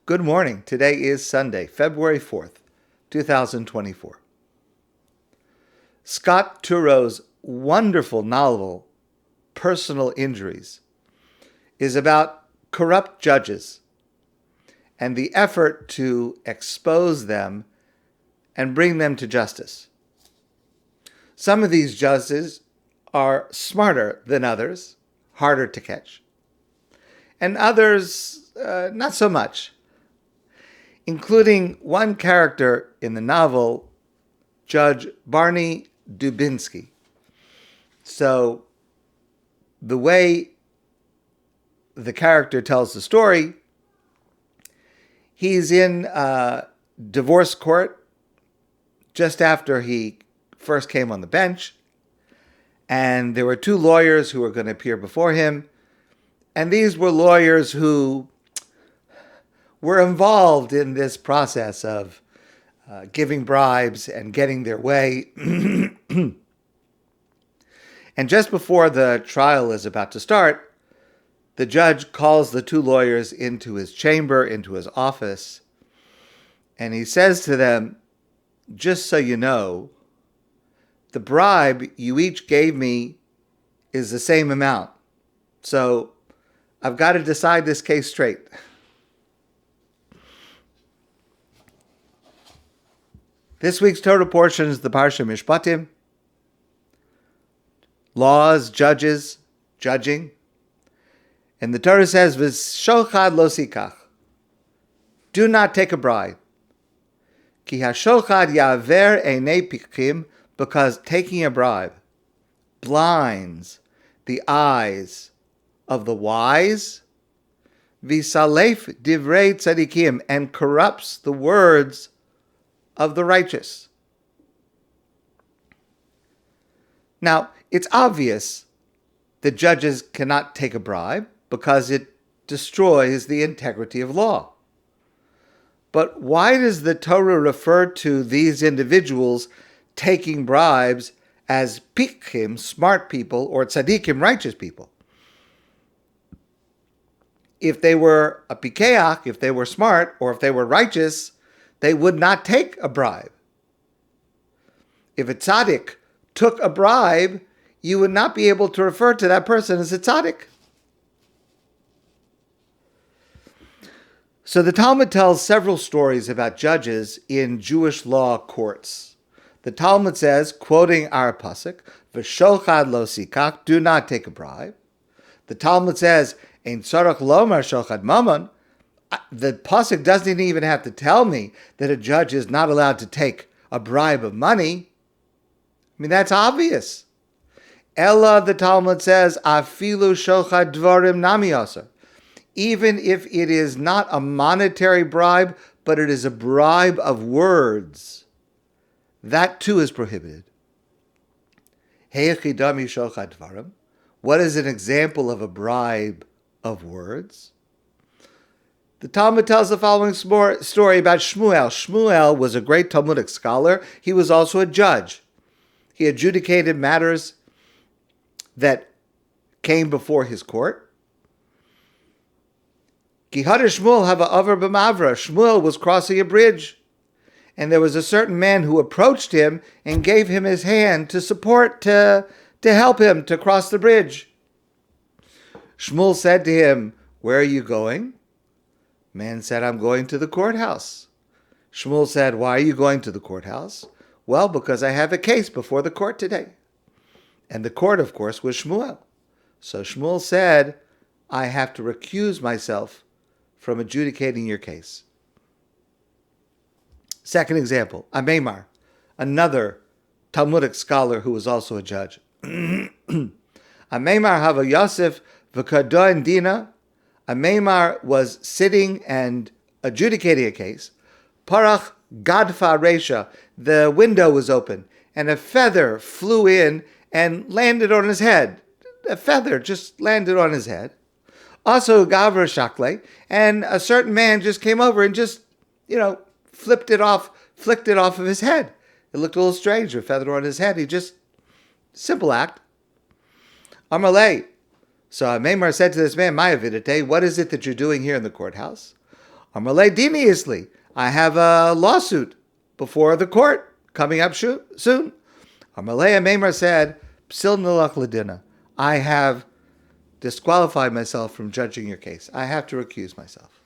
Good morning. Today is Sunday, February 4th, 2024. Scott Turow's wonderful novel, Personal Injuries, is about corrupt judges and the effort to expose them and bring them to justice. Some of these judges are smarter than others, harder to catch, and others not so much, including one character in the novel, Judge Barney Dubinsky. So the way the character tells the story, he's in divorce court just after he first came on the bench, and there were two lawyers who were going to appear before him, and these were lawyers who were involved in this process of giving bribes and getting their way. And just before the trial is about to start, the judge calls the two lawyers into his chamber, into his office, and he says to them, "Just so you know, the bribe you each gave me is the same amount. So I've got to decide this case straight." This week's Torah portion is the Parsha Mishpatim, laws, judges, judging. And the Torah says, "V'shochad lo sikach," do not take a bribe. Ki hashochad yaver einei pikim, because taking a bribe blinds the eyes of the wise, v'salef divrei tzadikim, and corrupts the words of the righteous. Now, it's obvious that judges cannot take a bribe because it destroys the integrity of law. But why does the Torah refer to these individuals taking bribes as pikim, smart people, or tzadikim, righteous people? If they were a pikeach, if they were smart, or if they were righteous, they would not take a bribe. If a tzaddik took a bribe, you would not be able to refer to that person as a tzaddik. So the Talmud tells several stories about judges in Jewish law courts. The Talmud says, quoting our pasuk, "V'shochad lo sikach," do not take a bribe. The Talmud says, "Ein tzarach lomar shochad mamon." The pasuk doesn't even have to tell me that a judge is not allowed to take a bribe of money. I mean, that's obvious. Ella, the Talmud says, afilu shochad dvarim nami aser. Even if it is not a monetary bribe, but it is a bribe of words, that too is prohibited. Heichidami shochad dvarim. What is an example of a bribe of words? The Talmud tells the following story about Shmuel. Shmuel was a great Talmudic scholar. He was also a judge. He adjudicated matters that came before his court. Kihada Shmuel have a over b'mavra. Shmuel was crossing a bridge, and there was a certain man who approached him and gave him his hand to help him to cross the bridge. Shmuel said to him, "Where are you going?" Man said, "I'm going to the courthouse." Shmuel said, "Why are you going to the courthouse?" "Well, because I have a case before the court today." And the court, of course, was Shmuel. So Shmuel said, "I have to recuse myself from adjudicating your case." Second example, Amemar, another Talmudic scholar who was also a judge. Amemar hava Yosef v'kadoin dina. Amemar was sitting and adjudicating a case. Parach gadfa resha, the window was open, and a feather flew in and landed on his head. A feather just landed on his head. Also gavra shakle, and a certain man just came over and just, flicked it off of his head. It looked a little strange, a feather on his head. He just, simple act. Amalei. So Maimar said to this man, "Ma'avidate, what is it that you're doing here in the courthouse?" Amalei diniously, I have a lawsuit before the court coming up soon. Amalei Amemar said, Psil nilach ledina, I have disqualified myself from judging your case. I have to recuse myself.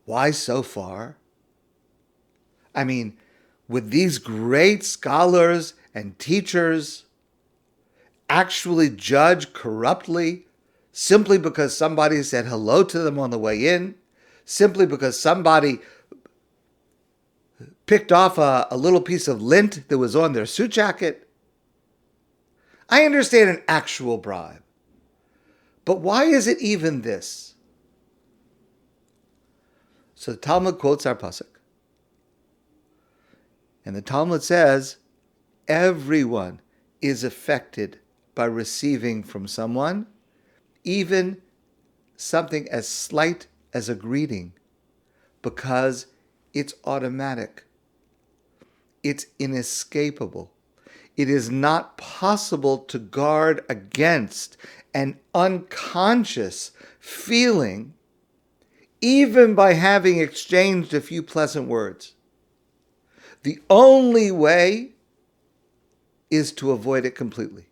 Why so far? I mean, would these great scholars and teachers actually judge corruptly simply because somebody said hello to them on the way in? Simply because somebody picked off a little piece of lint that was on their suit jacket? I understand an actual bribe. But why is it even this? So the Talmud quotes our pasuk. And the Talmud says, everyone is affected by receiving from someone, even something as slight as a greeting, because it's automatic. It's inescapable. It is not possible to guard against an unconscious feeling, even by having exchanged a few pleasant words. The only way is to avoid it completely.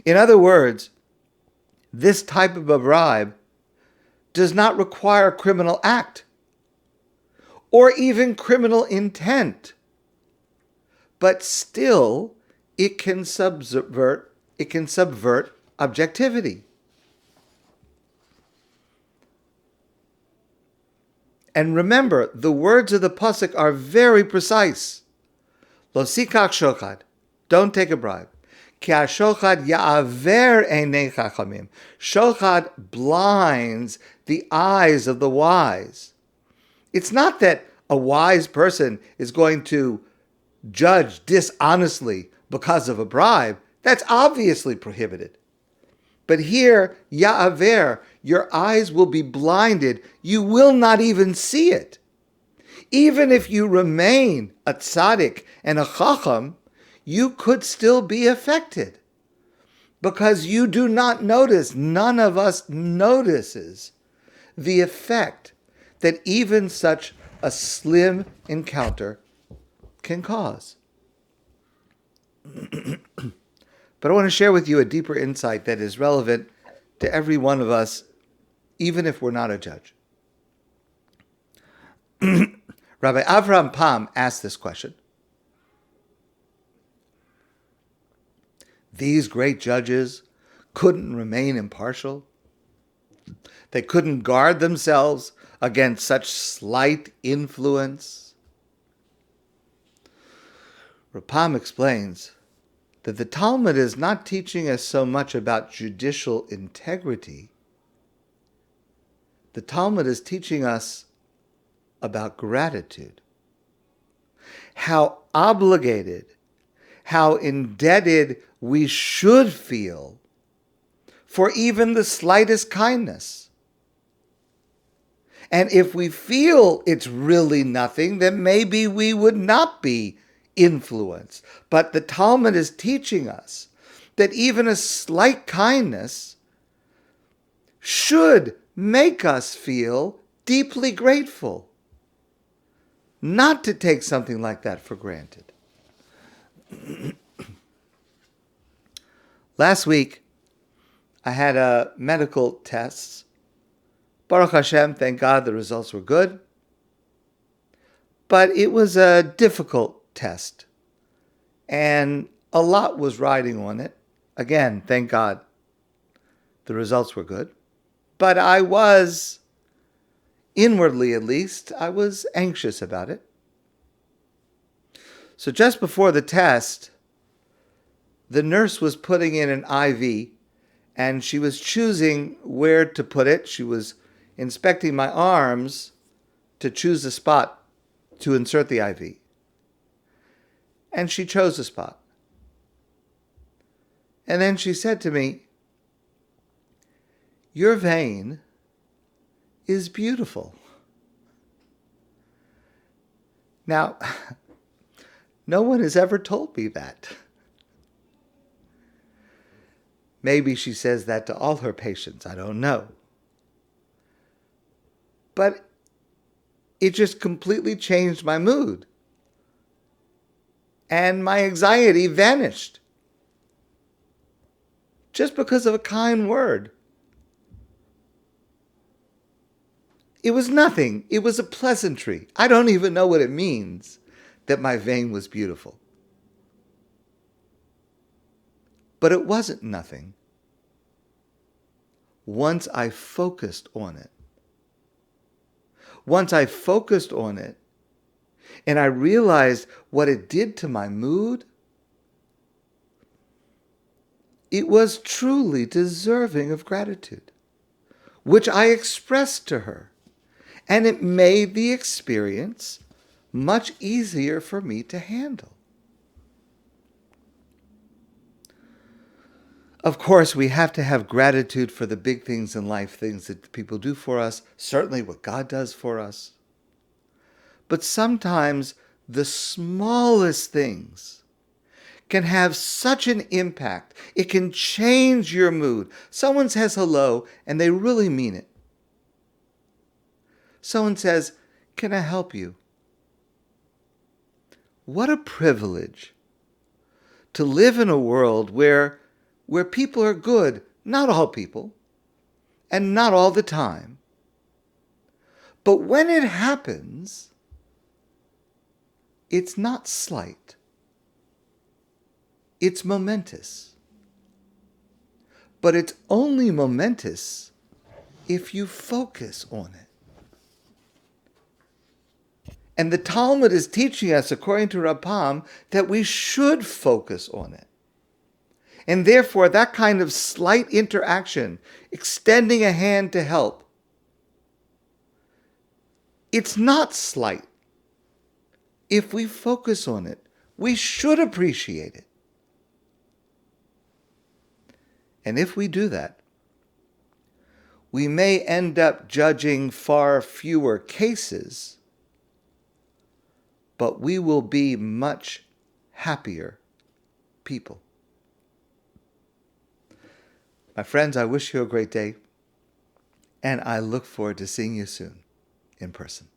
In other words, this type of a bribe does not require a criminal act or even criminal intent, but still it can subvert objectivity. And remember, the words of the pasuk are very precise. Lo sikach shochad, don't take a bribe. Ki ha-shochad ya'aver einei chachamim. Shochad blinds the eyes of the wise. It's not that a wise person is going to judge dishonestly because of a bribe. That's obviously prohibited. But here, ya'aver, your eyes will be blinded. You will not even see it. Even if you remain a tzaddik and a chacham, you could still be affected. Because you do not notice, none of us notices the effect that even such a slim encounter can cause. But I want to share with you a deeper insight that is relevant to every one of us, even if we're not a judge. Rabbi Avraham Pam asked this question. These great judges couldn't remain impartial. They couldn't guard themselves against such slight influence. Rabbi Pam explains that the Talmud is not teaching us so much about judicial integrity. The Talmud is teaching us about gratitude. How obligated, how indebted we should feel for even the slightest kindness. And if we feel it's really nothing, then maybe we would not be influence. But the Talmud is teaching us that even a slight kindness should make us feel deeply grateful, not to take something like that for granted. Last week, I had medical tests. Baruch Hashem, thank God the results were good. But it was a difficult test, and a lot was riding on it. Again, thank God the results were good. But I was, inwardly at least, I was anxious about it. So just before the test, the nurse was putting in an IV, and she was choosing where to put it. She was inspecting my arms to choose a spot to insert the IV. And she chose a spot. And then she said to me, "Your vein is beautiful." Now, no one has ever told me that. Maybe she says that to all her patients, I don't know. but it just completely changed my mood. And my anxiety vanished. Just because of a kind word. It was nothing. It was a pleasantry. I don't even know what it means that my vein was beautiful. But it wasn't nothing. Once I focused on it. Once I focused on it, and I realized what it did to my mood, it was truly deserving of gratitude, which I expressed to her. And it made the experience much easier for me to handle. Of course, we have to have gratitude for the big things in life, things that people do for us, certainly what God does for us. But sometimes the smallest things can have such an impact. It can change your mood. Someone says hello, and they really mean it. Someone says, "Can I help you?" What a privilege to live in a world where people are good, not all people, and not all the time. But when it happens, it's not slight. It's momentous. But it's only momentous if you focus on it. And the Talmud is teaching us, according to Rabbi Pam, that we should focus on it. And therefore, that kind of slight interaction, extending a hand to help, it's not slight. If we focus on it, we should appreciate it. And if we do that, we may end up judging far fewer cases, but we will be much happier people. My friends, I wish you a great day, and I look forward to seeing you soon in person.